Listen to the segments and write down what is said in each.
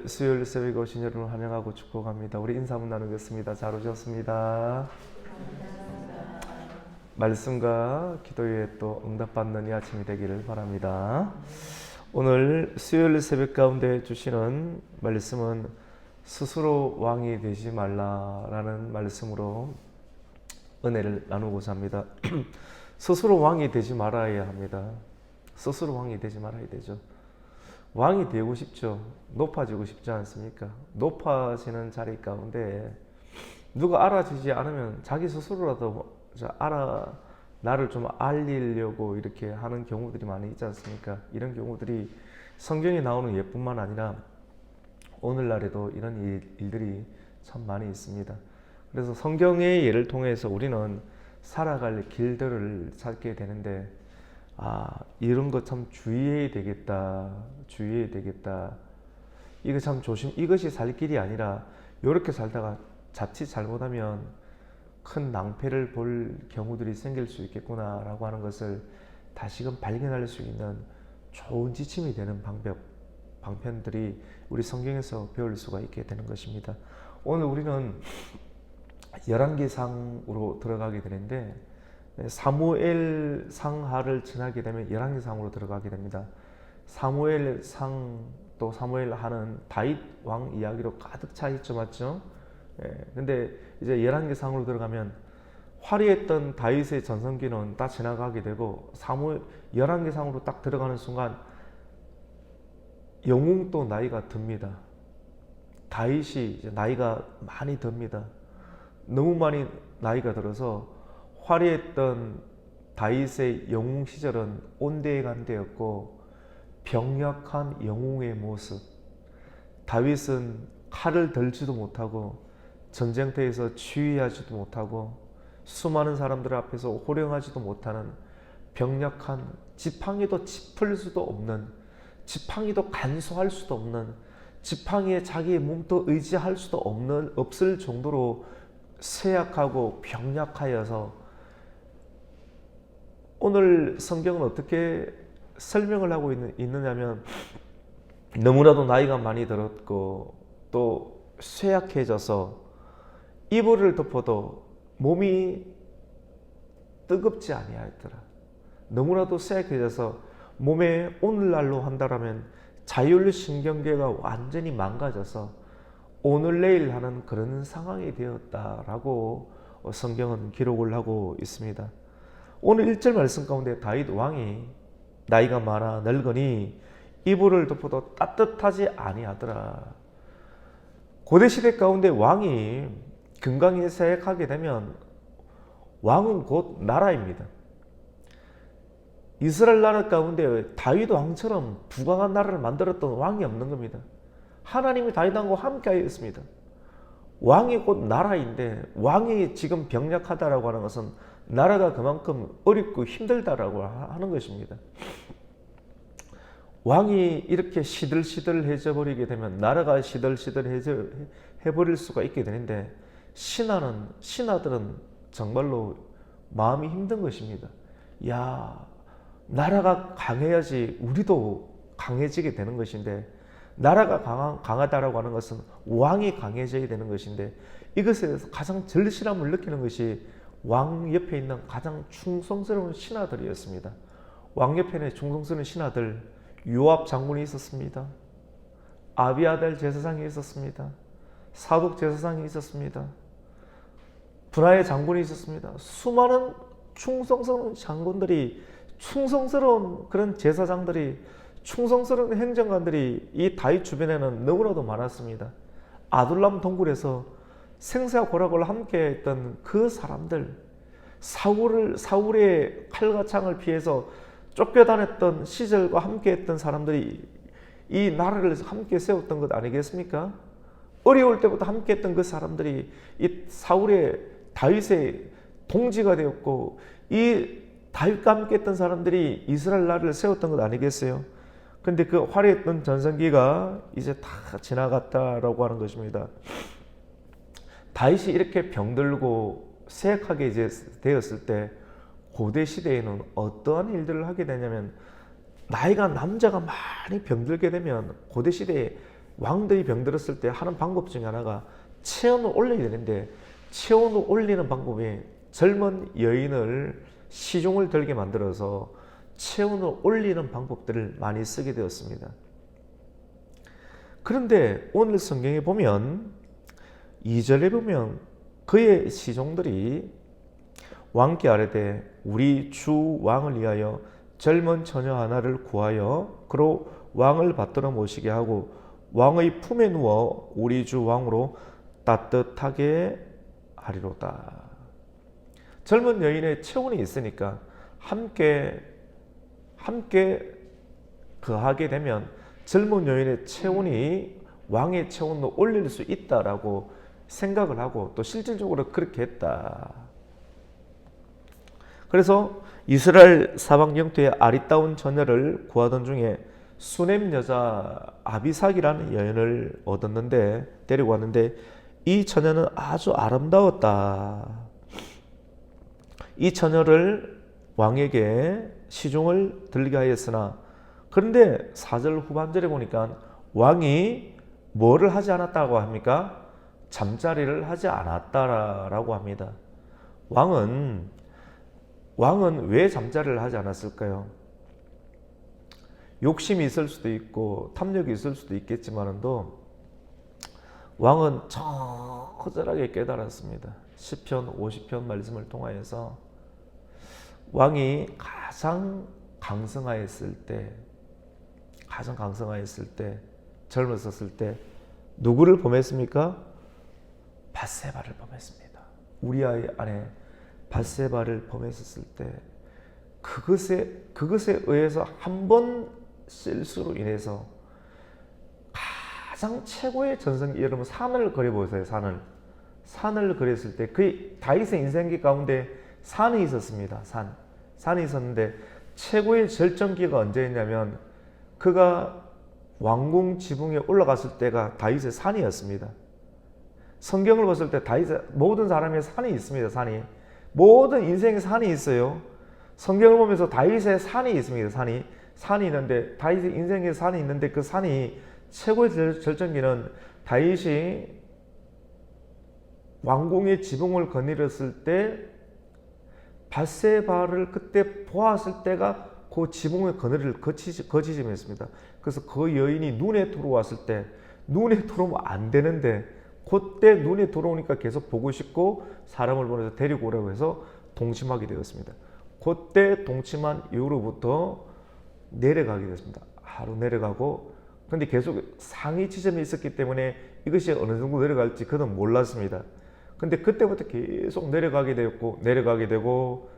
수요일 새벽에 오신 여러분 환영하고 축복합니다. 우리 인사 한번 나누겠습니다. 잘 오셨습니다. 말씀과 기도에 또 응답받는 이 아침이 되기를 바랍니다. 오늘 수요일 새벽 가운데 주시는 말씀은 스스로 왕이 되지 말라라는 말씀으로 은혜를 나누고자 합니다. 스스로 왕이 되지 말아야 합니다. 스스로 왕이 되지 말아야 되죠. 왕이 되고 싶죠. 높아지고 싶지 않습니까? 높아지는 자리 가운데 누가 알아주지 않으면 자기 스스로라도 나를 좀 알리려고 이렇게 하는 경우들이 많이 있지 않습니까? 이런 경우들이 성경에 나오는 예뿐만 아니라 오늘날에도 이런 일들이 참 많이 있습니다. 그래서 성경의 예를 통해서 우리는 살아갈 길들을 찾게 되는데 이런 거 참 주의해야 되겠다. 이거 참 이것이 살 길이 아니라 이렇게 살다가 자칫 잘못하면 큰 낭패를 볼 경우들이 생길 수 있겠구나라고 하는 것을 다시금 발견할 수 있는 좋은 지침이 되는 방편들이 우리 성경에서 배울 수가 있게 되는 것입니다. 오늘 우리는 열왕기상으로 들어가게 되는데 사무엘 상하를 지나게 되면 열왕기상으로 들어가게 됩니다. 사무엘 상 또 사무엘 하는 다윗 왕 이야기로 가득 차 있죠, 맞죠? 근데 이제 열왕기상으로 들어가면 화려했던 다윗의 전성기는 다 지나가게 되고 열왕기상으로 딱 들어가는 순간 영웅도 나이가 듭니다. 다윗이 이제 나이가 많이 듭니다. 너무 많이 나이가 들어서 화려했던 다윗의 영웅 시절은 온데간데였고 병약한 영웅의 모습. 다윗은 칼을 들지도 못하고 전쟁터에서 지휘하지도 못하고 수많은 사람들 앞에서 호령하지도 못하는 병약한, 지팡이도 짚을 수도 없는, 지팡이도 간수할 수도 없는, 지팡이에 자기의 몸도 의지할 수도 없을 정도로 쇠약하고 병약하여서 오늘 성경은 어떻게 설명을 하고 있느냐면 너무나도 나이가 많이 들었고 또 쇠약해져서 이불을 덮어도 몸이 뜨겁지 아니하였더라. 너무나도 쇠약해져서 몸에 오늘날로 한다라면 자율신경계가 완전히 망가져서 오늘 내일 하는 그런 상황이 되었다라고 성경은 기록을 하고 있습니다. 오늘 1절 말씀 가운데 다윗 왕이 나이가 많아 늙으니 이불을 덮어도 따뜻하지 아니하더라. 고대시대 가운데 왕이 건강히 쇠약하게 되면 왕은 곧 나라입니다. 이스라엘 나라 가운데 다윗 왕처럼 부강한 나라를 만들었던 왕이 없는 겁니다. 하나님이 다윗 왕과 함께 하였습니다. 왕이 곧 나라인데 왕이 지금 병약하다라고 하는 것은 나라가 그만큼 어렵고 힘들다라고 하는 것입니다. 왕이 이렇게 시들시들해져 버리게 되면 나라가 시들시들해져 버릴 수가 있게 되는데 신하들은 정말로 마음이 힘든 것입니다. 나라가 강해야지 우리도 강해지게 되는 것인데 나라가 강하다라고 하는 것은 왕이 강해져야 되는 것인데 이것에 대해서 가장 절실함을 느끼는 것이 왕 옆에 있는 가장 충성스러운 신하들이었습니다. 왕 옆에는 충성스러운 신하들, 요압 장군이 있었습니다. 아비아달 제사장이 있었습니다. 사독 제사장이 있었습니다. 브라의 장군이 있었습니다. 수많은 충성스러운 장군들이, 충성스러운 그런 제사장들이, 충성스러운 행정관들이 이 다윗 주변에는 너무나도 많았습니다. 아둘람 동굴에서 생사와 고락을 함께 했던 그 사람들, 사울의 칼과 창을 피해서 쫓겨다녔던 시절과 함께 했던 사람들이 이 나라를 함께 세웠던 것 아니겠습니까? 어려울 때부터 함께 했던 그 사람들이 이 다윗의 동지가 되었고 이 다윗과 함께 했던 사람들이 이스라엘 나라를 세웠던 것 아니겠어요? 근데 그 화려했던 전성기가 이제 다 지나갔다라고 하는 것입니다. 다윗이 이렇게 병들고 쇠약하게 이제 되었을 때 고대 시대에는 어떠한 일들을 하게 되냐면 나이가 남자가 많이 병들게 되면 고대 시대에 왕들이 병들었을 때 하는 방법 중에 하나가 체온을 올려야 되는데, 체온을 올리는 방법이 젊은 여인을 시중을 들게 만들어서 체온을 올리는 방법들을 많이 쓰게 되었습니다. 그런데 오늘 성경에 보면 2절에 보면 그의 시종들이 왕께 아뢰되 우리 주 왕을 위하여 젊은 처녀 하나를 구하여 그로 왕을 받들어 모시게 하고 왕의 품에 누워 우리 주 왕으로 따뜻하게 하리로다. 젊은 여인의 체온이 있으니까 함께 거하게 되면 젊은 여인의 체온이 왕의 체온을 올릴 수 있다라고 생각을 하고 또 실질적으로 그렇게 했다. 그래서 이스라엘 사방 영토에 아리따운 처녀를 구하던 중에 수넴 여자 아비삭이라는 여인을 얻었는데, 데리고 왔는데 이 처녀는 아주 아름다웠다. 이 처녀를 왕에게 시중을 들게 하였으나, 그런데 4절 후반절에 보니까 왕이 뭐를 하지 않았다고 합니까? 잠자리를 하지 않았다라고 합니다. 왕은 왜 잠자리를 하지 않았을까요? 욕심이 있을 수도 있고 탐욕이 있을 수도 있겠지만도 왕은 처절하게 깨달았습니다. 시편 50편 말씀을 통하여서 왕이 가장 강성하였을 때, 젊었었을 때 누구를 범했습니까? 밧세바를 범했습니다. 우리아의 아내 밧세바를 범했었을 때 그것에 의해서 한 번 실수로 인해서 가장 최고의 전성기, 여러분 산을 그려보세요. 산을 그렸을 때 그 다윗의 인생기 가운데 산이 있었습니다. 산이 있었는데 최고의 절정기가 언제였냐면 그가 왕궁 지붕에 올라갔을 때가 다윗의 산이었습니다. 성경을 봤을 때 다윗의 모든 사람의 산이 있습니다. 모든 인생의 산이 있어요. 성경을 보면서 다윗의 산이 있습니다. 산이 있는데, 다윗의 인생의 산이 있는데 그 산이 최고의 절정기는 다윗이 왕궁의 지붕을 거닐었을 때 밧세바를 그때 보았을 때가 그 지붕의 그늘을 거치심이었습니다. 그래서 그 여인이 눈에 들어왔을 때, 눈에 들어오면 안 되는데 그때 눈에 들어오니까 계속 보고 싶고 사람을 보내서 데리고 오라고 해서 동침하게 되었습니다. 그때 동침한 이후로부터 내려가게 됐습니다. 하루 내려가고, 근데 계속 상위 지점이 있었기 때문에 이것이 어느 정도 내려갈지 그는 몰랐습니다. 근데 그때부터 계속 내려가게 되었고, 내려가게 되고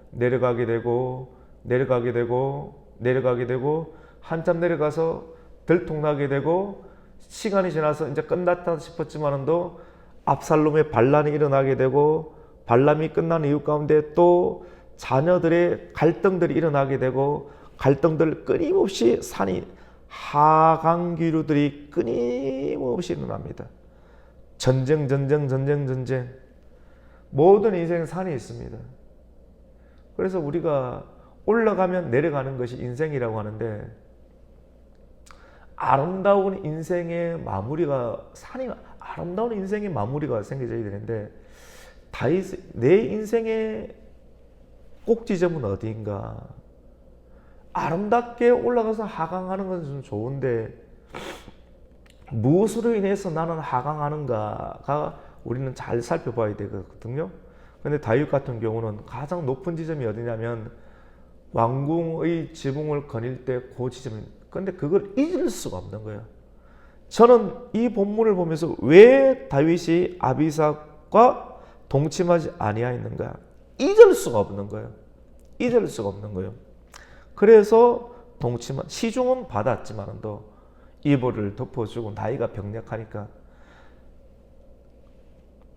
한참 내려가서 들통나게 되고, 시간이 지나서 이제 끝났다 싶었지만도 압살롬의 반란이 일어나게 되고, 반란이 끝난 이유 가운데 또 자녀들의 갈등들이 일어나게 되고, 갈등들 끊임없이 하강기류들이 끊임없이 일어납니다. 전쟁. 모든 인생에 산이 있습니다. 그래서 우리가 올라가면 내려가는 것이 인생이라고 하는데, 아름다운 인생의 마무리가 생겨져야 되는데, 내 인생의 꼭지점은 어디인가? 아름답게 올라가서 하강하는 것은 좋은데 무엇으로 인해서 나는 하강하는가가 우리는 잘 살펴봐야 되거든요. 근데 다윗 같은 경우는 가장 높은 지점이 어디냐면 왕궁의 지붕을 거닐 때 그 지점. 근데 그걸 잊을 수가 없는 거예요. 저는 이 본문을 보면서 왜 다윗이 아비삭과 동침하지 아니하였는가? 잊을 수가 없는 거예요. 그래서 시중은 받았지만도 이불을 덮어주고 나이가 병약하니까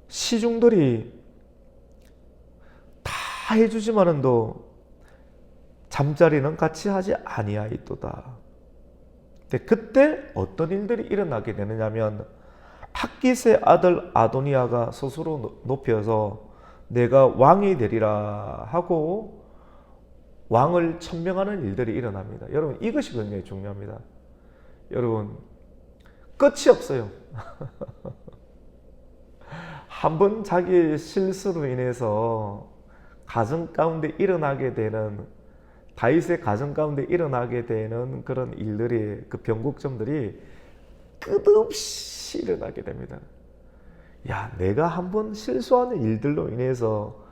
시중들이 다 해주지만도 잠자리는 같이 하지 아니하였도다. 그때 어떤 일들이 일어나게 되느냐면, 학깃의 아들 아도니아가 스스로 높여서 내가 왕이 되리라 하고 왕을 천명하는 일들이 일어납니다. 여러분, 이것이 굉장히 중요합니다. 여러분, 끝이 없어요. 한번 자기의 실수로 인해서 가정 가운데 일어나게 되는, 다윗의 가정 가운데 일어나게 되는 그런 일들이, 그 변곡점들이 끝없이 일어나게 됩니다. 야, 내가 한번 실수하는 일들로 인해서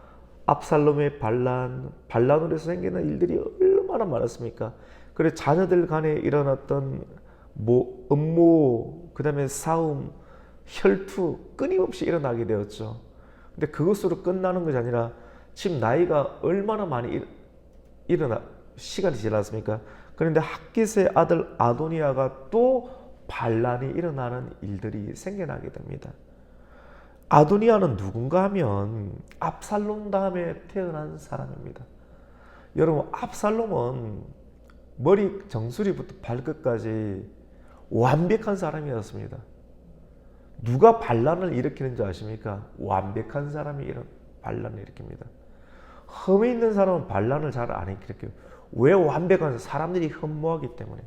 압살롬의 반란으로 해서 생기는 일들이 얼마나 많았습니까? 그리고 자녀들 간에 일어났던 음모, 그 다음에 싸움, 혈투 끊임없이 일어나게 되었죠. 근데 그것으로 끝나는 것이 아니라 지금 나이가 얼마나 많이 시간이 지났습니까? 그런데 핫깃의 아들 아도니아가 또 반란이 일어나는 일들이 생겨나게 됩니다. 아도니아는 누군가 하면 압살롬 다음에 태어난 사람입니다. 여러분, 압살롬은 머리 정수리부터 발끝까지 완벽한 사람이었습니다. 누가 반란을 일으키는 줄 아십니까? 완벽한 사람이 이런 반란을 일으킵니다. 흠이 있는 사람은 반란을 잘 안 일으켜요. 왜? 완벽한 사람들이 흠모하기 때문에.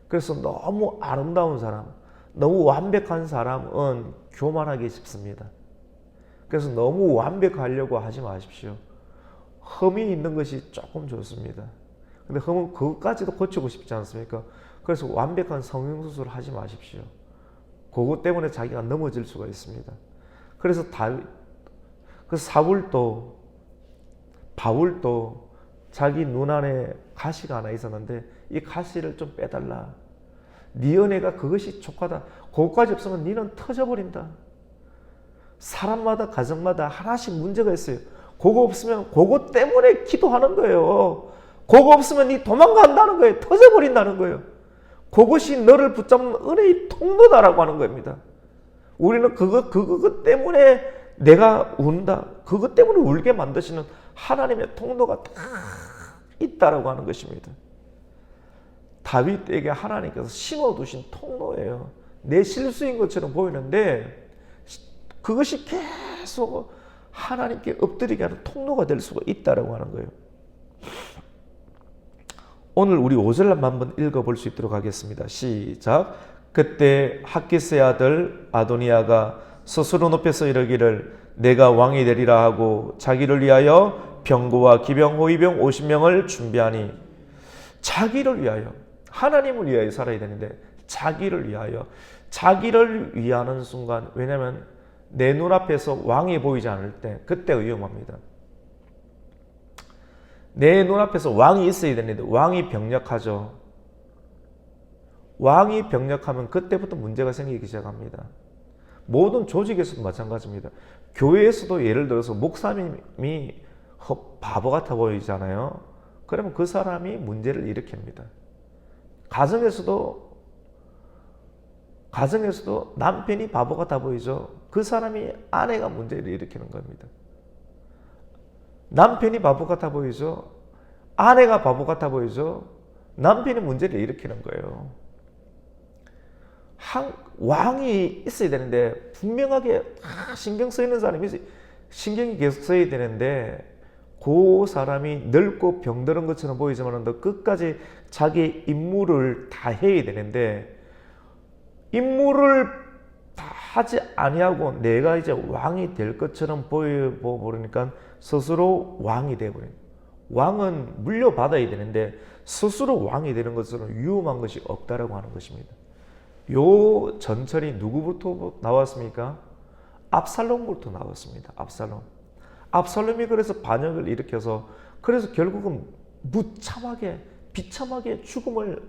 그래서 너무 아름다운 사람, 너무 완벽한 사람은 교만하기 쉽습니다. 그래서 너무 완벽하려고 하지 마십시오. 흠이 있는 것이 조금 좋습니다. 근데 흠은 그것까지도 고치고 싶지 않습니까? 그래서 완벽한 성형수술을 하지 마십시오. 그것 때문에 자기가 넘어질 수가 있습니다. 그래서 바울도 자기 눈 안에 가시가 하나 있었는데 이 가시를 좀 빼달라. 네 은혜가 그것이 족하다. 그것까지 없으면 너는 터져버린다. 사람마다 가정마다 하나씩 문제가 있어요. 그거 없으면 그것 때문에 기도하는 거예요. 그거 없으면 네 도망간다는 거예요. 터져버린다는 거예요. 그것이 너를 붙잡는 은혜의 통로다라고 하는 겁니다. 우리는 그것 때문에 내가 운다. 그것 때문에 울게 만드시는 하나님의 통로가 다 있다라고 하는 것입니다. 다윗에게 하나님께서 심어두신 통로예요. 내 실수인 것처럼 보이는데 그것이 계속 하나님께 엎드리게 하는 통로가 될 수가 있다라고 하는 거예요. 오늘 우리 5절만 한번 읽어볼 수 있도록 하겠습니다. 시작. 그때 핫깃의 아들 아도니아가 스스로 높여서 이르기를 내가 왕이 되리라 하고 자기를 위하여 병거와 기병 호위병 50명을 준비하니. 자기를 위하여, 하나님을 위하여 살아야 되는데 자기를 위하는 순간, 왜냐하면 내 눈앞에서 왕이 보이지 않을 때 그때 위험합니다. 내 눈앞에서 왕이 있어야 되는데 왕이 병력하죠. 왕이 병력하면 그때부터 문제가 생기기 시작합니다. 모든 조직에서도 마찬가지입니다. 교회에서도 예를 들어서 목사님이 바보 같아 보이잖아요. 그러면 그 사람이 문제를 일으킵니다. 가정에서도 남편이 바보 같아 보이죠. 그 사람이 아내가 문제를 일으키는 겁니다. 남편이 바보 같아 보이죠. 아내가 바보 같아 보이죠. 남편이 문제를 일으키는 거예요. 왕이 있어야 되는데 분명하게 신경 쓰이는 사람이 있어요. 신경이 계속 써야 되는데 그 사람이 늙고 병들은 것처럼 보이지만 더 끝까지 자기 임무를 다 해야 되는데 임무를 다 하지 아니하고 내가 이제 왕이 될 것처럼 보이니까 스스로 왕이 되어버려요. 왕은 물려받아야 되는데 스스로 왕이 되는 것처럼 위험한 것이 없다라고 하는 것입니다. 요 전철이 누구부터 나왔습니까? 압살롬부터 나왔습니다. 압살롬이 그래서 반역을 일으켜서 그래서 결국은 비참하게 죽음을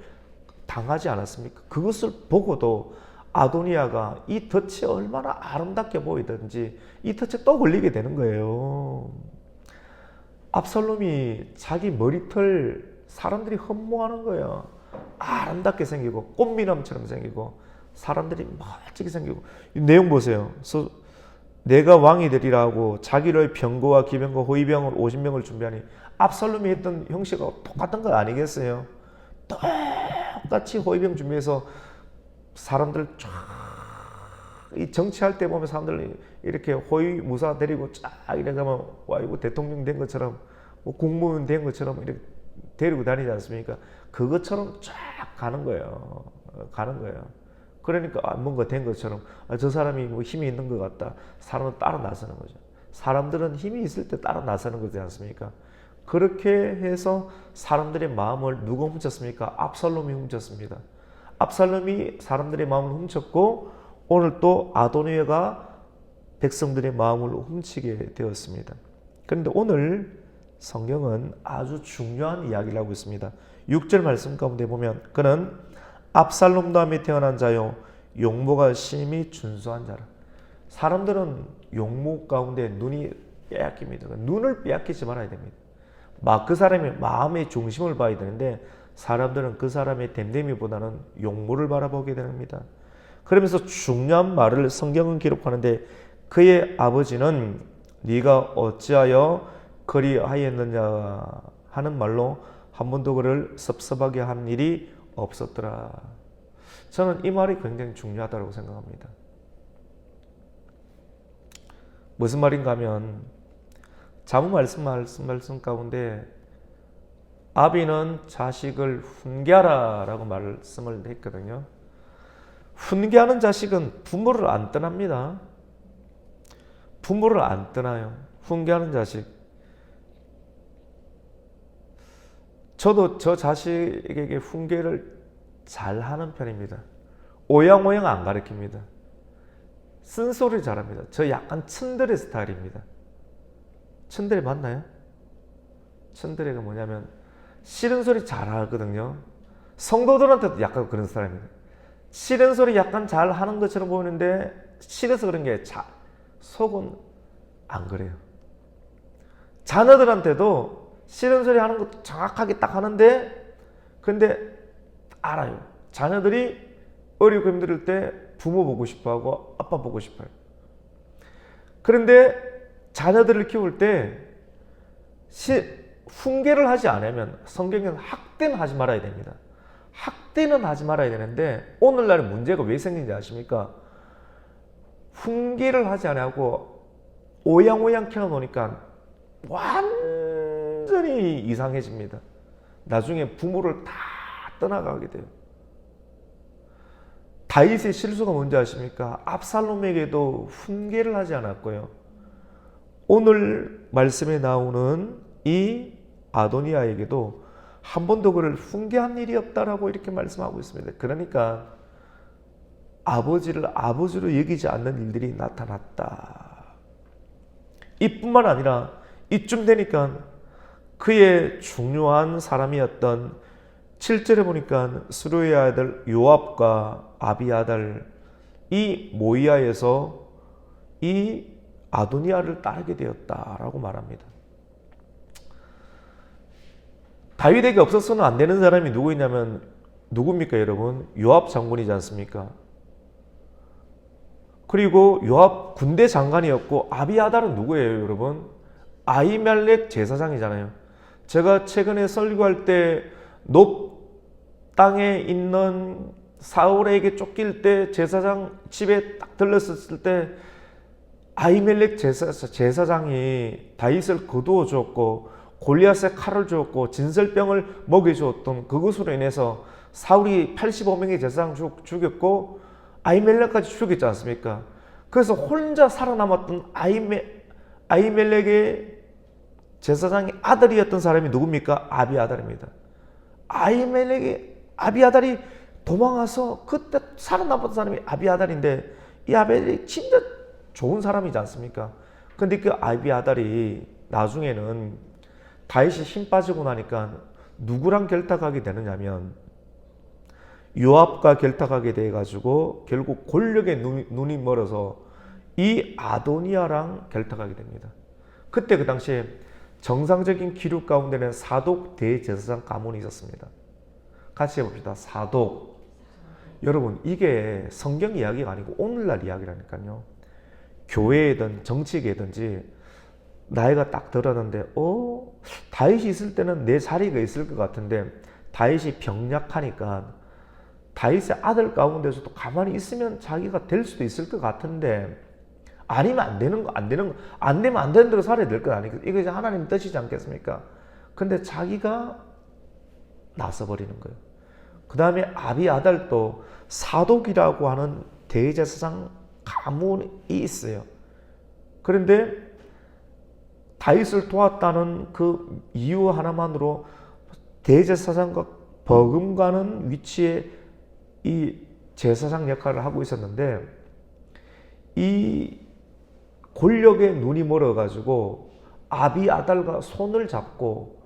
당하지 않았습니까? 그것을 보고도 아도니아가 이 덫이 얼마나 아름답게 보이든지 이 덫에 또 걸리게 되는 거예요. 압살롬이 자기 머리털 사람들이 흠모하는 거예요. 아름답게 생기고 꽃미남처럼 생기고 사람들이 멋지게 생기고. 이 내용 보세요. 내가 왕이 되리라 하고 자기를 병거와 기병과 호위병을 50명을 준비하니. 압살롬이 했던 형식과 똑같은 거 아니겠어요? 똑같이 호위병 준비해서 사람들 쫙, 이 정치할 때 보면 사람들 이렇게 호위무사 데리고 쫙 이렇게 가면 와 이거 대통령 된 것처럼 뭐 국무원 된 것처럼 이렇게 데리고 다니지 않습니까? 그것처럼 쫙 가는 거예요. 그러니까 뭔가 된 것처럼 저 사람이 뭐 힘이 있는 것 같다. 사람은 따라 나서는 거죠. 사람들은 힘이 있을 때 따라 나서는 거지 않습니까? 그렇게 해서 사람들의 마음을 누가 훔쳤습니까? 압살롬이 훔쳤습니다. 압살롬이 사람들의 마음을 훔쳤고 오늘 또 아도니아가 백성들의 마음을 훔치게 되었습니다. 그런데 오늘 성경은 아주 중요한 이야기를 하고 있습니다. 6절 말씀 가운데 보면 그는 압살롬 다음에 태어난 자요 용모가 심히 준수한 자라. 사람들은 용모 가운데 눈이 빼앗깁니다. 눈을 빼앗기지 말아야 됩니다. 막 그 사람의 마음의 중심을 봐야 되는데 사람들은 그 사람의 됨됨이보다는 용모를 바라보게 됩니다. 그러면서 중요한 말을 성경은 기록하는데 그의 아버지는 네가 어찌하여 그리하였느냐 하는 말로 한 번도 그를 섭섭하게 한 일이 없었더라. 저는 이 말이 굉장히 중요하다고 생각합니다. 무슨 말인가 하면 자문 말씀 가운데 아비는 자식을 훈계하라 라고 말씀을 했거든요. 훈계하는 자식은 부모를 안 떠납니다. 부모를 안 떠나요. 훈계하는 자식. 저도 저 자식에게 훈계를 잘 하는 편입니다. 오양오양 안 가르칩니다. 쓴소리 잘합니다. 저 약간 츤드레 스타일입니다. 츤드레 맞나요? 츤드레가 뭐냐면 싫은 소리 잘 하거든요. 성도들한테도 약간 그런 스타일입니다. 싫은 소리 약간 잘 하는 것처럼 보이는데 싫어서 그런 게 속은 안 그래요. 자녀들한테도 싫은 소리 하는 거 정확하게 딱 하는데 근데 알아요. 자녀들이 어리고 힘들 때 부모 보고 싶어하고 아빠 보고 싶어요. 그런데 자녀들을 키울 때 훈계를 하지 않으면 성경에는 학대는 하지 말아야 됩니다. 학대는 하지 말아야 되는데 오늘날 문제가 왜 생긴지 아십니까? 훈계를 하지 않고 오양오양 키워놓으니까 완전히 이상해집니다. 나중에 부모를 다 떠나가게 돼요. 다윗의 실수가 뭔지 아십니까? 압살롬에게도 훈계를 하지 않았고요. 오늘 말씀에 나오는 이 아도니아에게도 한 번도 그를 훈계한 일이 없다라고 이렇게 말씀하고 있습니다. 그러니까 아버지를 아버지로 여기지 않는 일들이 나타났다. 이뿐만 아니라 이쯤 되니까 그의 중요한 사람이었던 7절에 보니까 스루의 아들 요압과 아비아달 이 모이아에서 이 아도니아를 따르게 되었다라고 말합니다. 다윗에게 없어서는 안 되는 사람이 누구입니까 여러분? 요압 장군이지 않습니까? 그리고 요압 군대 장관이었고 아비아달은 누구예요 여러분? 아히멜렉 제사장이잖아요. 제가 최근에 설교할 때 높 땅에 있는 사울에게 쫓길 때 제사장 집에 딱 들렀을 때 아히멜렉 제사장이 다윗을 거두어 주었고 골리앗의 칼을 주었고 진설병을 먹여주었던 그것으로 인해서 사울이 85명의 제사장 죽였고 아히멜렉까지 죽였지 않습니까? 그래서 혼자 살아남았던 아히멜렉의 제사장의 아들이었던 사람이 누굽니까? 아비아달입니다. 아히멜렉의 아비아달이 도망와서 그때 살아남았던 사람이 아비아달인데 이 아비아달이 진짜 좋은 사람이지 않습니까? 근데 그 아비아달이 나중에는 다윗이 힘 빠지고 나니까 누구랑 결탁하게 되느냐면 요압과 결탁하게 돼가지고 결국 권력에 눈이 멀어서 이 아도니아랑 결탁하게 됩니다. 그때 그 당시에 정상적인 기록 가운데는 사독 대제사장 가문이 있었습니다. 같이 해봅시다. 사독. 여러분 이게 성경 이야기가 아니고 오늘날 이야기라니까요. 교회에든 정치계든지 나이가 딱 들었는데 다윗이 있을 때는 내 자리가 있을 것 같은데 다윗이 병약하니까 다윗의 아들 가운데서도 가만히 있으면 자기가 될 수도 있을 것 같은데 아니면 안 되면 안 되는 대로 살아야 될 것 아니겠습니까? 이거 이제 하나님 뜻이지 않겠습니까? 근데 자기가 나서버리는 거예요. 그 다음에 아비아달도 사독이라고 하는 대제사장 가문이 있어요. 그런데 다윗을 도왔다는 그 이유 하나만으로 대제사장과 버금가는 위치에 이 제사장 역할을 하고 있었는데, 이 권력에 눈이 멀어가지고 아비아달과 손을 잡고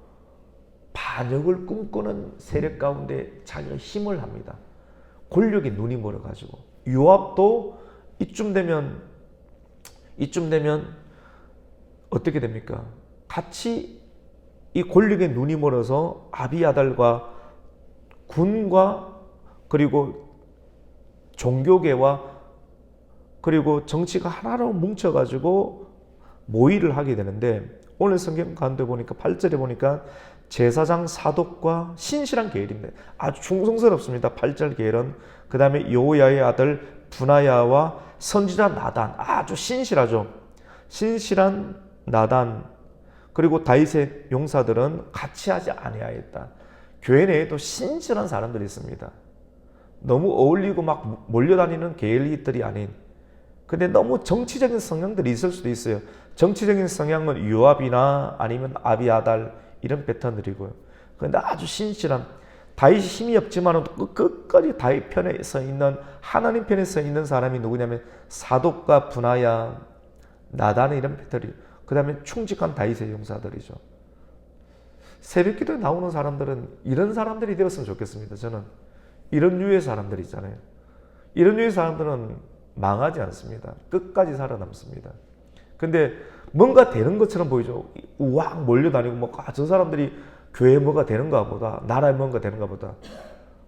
반역을 꿈꾸는 세력 가운데 자기가 힘을 합니다. 권력에 눈이 멀어가지고. 요압도 이쯤 되면 어떻게 됩니까? 같이 이 권력에 눈이 멀어서 아비아달과 군과 그리고 종교계와 그리고 정치가 하나로 뭉쳐가지고 모의를 하게 되는데, 오늘 성경 가운데 보니까 8절에 보니까 제사장 사독과 신실한 계열입니다. 아주 충성스럽습니다. 8절 계열은. 그 다음에 여호야의 아들 분하야와 선지자 나단, 아주 신실하죠. 신실한 나단, 그리고 다윗의 용사들은 같이 하지 아니하였다. 교회 내에도 신실한 사람들이 있습니다. 너무 어울리고 막 몰려다니는 계열들이 아닌, 근데 너무 정치적인 성향들이 있을 수도 있어요. 정치적인 성향은 요압이나 아니면 아비아달 이런 패턴들이고요. 그런데 아주 신실한, 다윗이 힘이 없지만 끝까지 다윗 편에 서 있는, 하나님 편에 서 있는 사람이 누구냐면 사독과 분하야, 나단 이런 패턴이. 그 다음에 충직한 다윗의 용사들이죠. 새벽기도에 나오는 사람들은 이런 사람들이 되었으면 좋겠습니다. 저는 이런 류의 사람들 있잖아요. 이런 류의 사람들은 망하지 않습니다. 끝까지 살아남습니다. 근데 뭔가 되는 것처럼 보이죠. 우왕 몰려다니고 뭐, 저 사람들이 교회에 뭐가 되는가 보다, 나라에 뭔가 되는가 보다.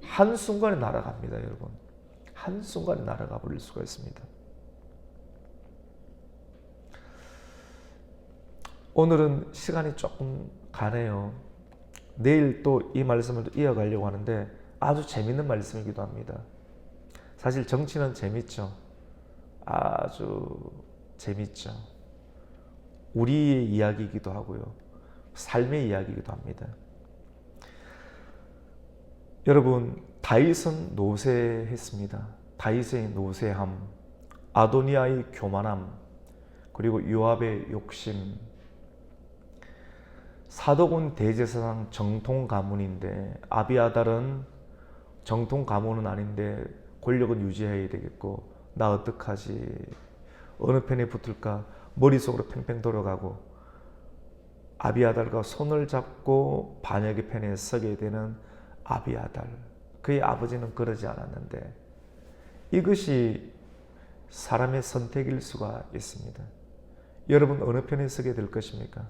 한순간에 날아갑니다, 여러분. 한순간에 날아가 버릴 수가 있습니다. 오늘은 시간이 조금 가네요. 내일 또 이 말씀을 이어가려고 하는데 아주 재밌는 말씀이기도 합니다. 사실 정치는 재밌죠. 아주 재밌죠. 우리의 이야기이기도 하고요. 삶의 이야기이기도 합니다. 여러분, 다윗은 노쇠했습니다. 다윗의 노쇠함, 아도니아의 교만함, 그리고 요압의 욕심. 사독은 대제사장 정통 가문인데, 아비아달은 정통 가문은 아닌데 권력은 유지해야 되겠고, 나 어떡하지? 어느 편에 붙을까? 머릿속으로 팽팽 돌아가고, 아비아달과 손을 잡고 반역의 편에 서게 되는 아비아달. 그의 아버지는 그러지 않았는데, 이것이 사람의 선택일 수가 있습니다. 여러분 어느 편에 서게 될 것입니까?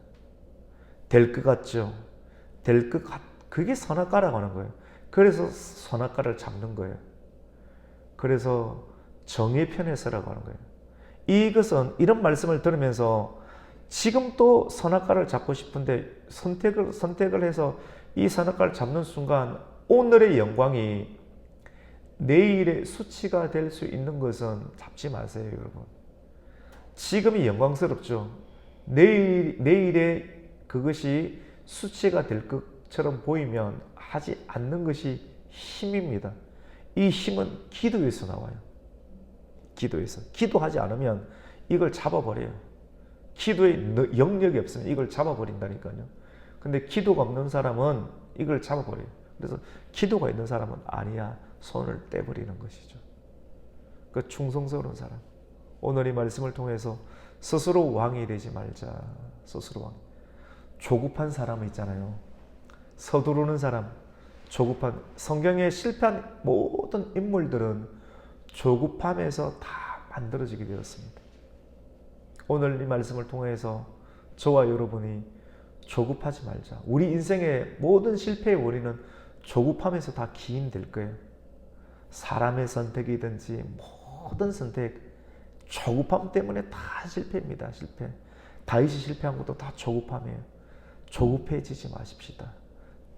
될 것 같죠? 그게 선악과라고 하는 거예요. 그래서 선악과를 잡는 거예요. 그래서 정의 편에 서라고 하는 거예요. 이것은, 이런 말씀을 들으면서 지금 또 선악과를 잡고 싶은데 선택을 해서 이 선악과를 잡는 순간 오늘의 영광이 내일의 수치가 될 수 있는 것은 잡지 마세요, 여러분. 지금이 영광스럽죠. 내일의 그것이 수치가 될 것처럼 보이면 하지 않는 것이 힘입니다. 이 힘은 기도에서 나와요. 기도에서. 기도하지 않으면 이걸 잡아버려요. 기도에 영역이 없으면 이걸 잡아버린다니까요. 근데 기도가 없는 사람은 이걸 잡아버려요. 그래서 기도가 있는 사람은 아니야, 손을 떼버리는 것이죠. 그 충성스러운 사람. 오늘 이 말씀을 통해서 스스로 왕이 되지 말자. 스스로 왕. 조급한 사람 있잖아요. 서두르는 사람, 조급한. 성경에 실패한 모든 인물들은 조급함에서 다 만들어지게 되었습니다. 오늘 이 말씀을 통해서 저와 여러분이 조급하지 말자. 우리 인생의 모든 실패의 원인은 조급함에서 다 기인될 거예요. 사람의 선택이든지 모든 선택, 조급함 때문에 다 실패입니다. 실패. 다윗이 실패한 것도 다 조급함이에요. 조급해지지 마십시다.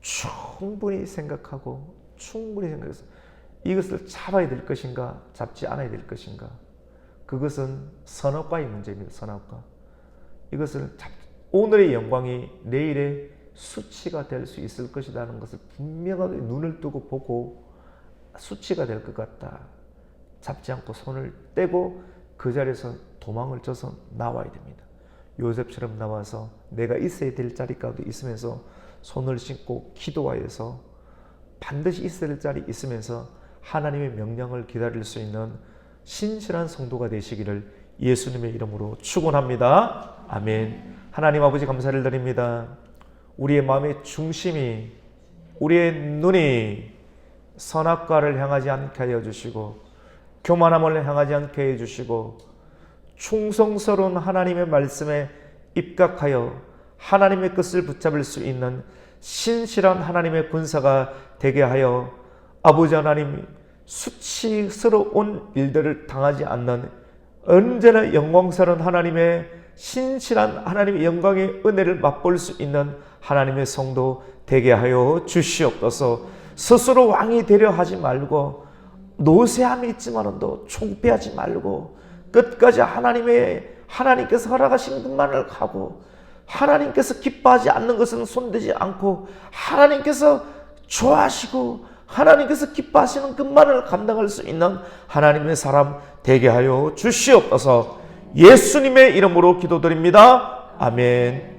충분히 생각하고 생각해서 이것을 잡아야 될 것인가, 잡지 않아야 될 것인가. 그것은 선악과의 문제입니다. 선악과. 이것을 오늘의 영광이 내일의 수치가 될 수 있을 것이라는 것을 분명하게 눈을 뜨고 보고 수치가 될 것 같다. 잡지 않고 손을 떼고 그 자리에서 도망을 쳐서 나와야 됩니다. 요셉처럼 나와서 내가 있어야 될 자리 가운데 있으면서 손을 씻고 기도하여서 반드시 있어야 될 자리 있으면서 하나님의 명령을 기다릴 수 있는 신실한 성도가 되시기를 예수님의 이름으로 축원합니다. 아멘. 하나님 아버지 감사를 드립니다. 우리의 마음의 중심이, 우리의 눈이 선악과를 향하지 않게 하여 주시고 교만함을 향하지 않게 해 주시고 충성스러운 하나님의 말씀에 입각하여 하나님의 뜻을 붙잡을 수 있는 신실한 하나님의 군사가 되게 하여 아버지 하나님 수치스러운 일들을 당하지 않는 언제나 영광스러운 하나님의 신실한 하나님의 영광의 은혜를 맛볼 수 있는 하나님의 성도 되게 하여 주시옵소서. 스스로 왕이 되려 하지 말고 노쇠함이 있지만도 총패하지 말고 끝까지 하나님께서 허락하신 것만을 가고 하나님께서 기뻐하지 않는 것은 손대지 않고 하나님께서 좋아하시고 하나님께서 기뻐하시는 것만을 감당할 수 있는 하나님의 사람 되게 하여 주시옵소서. 예수님의 이름으로 기도드립니다. 아멘.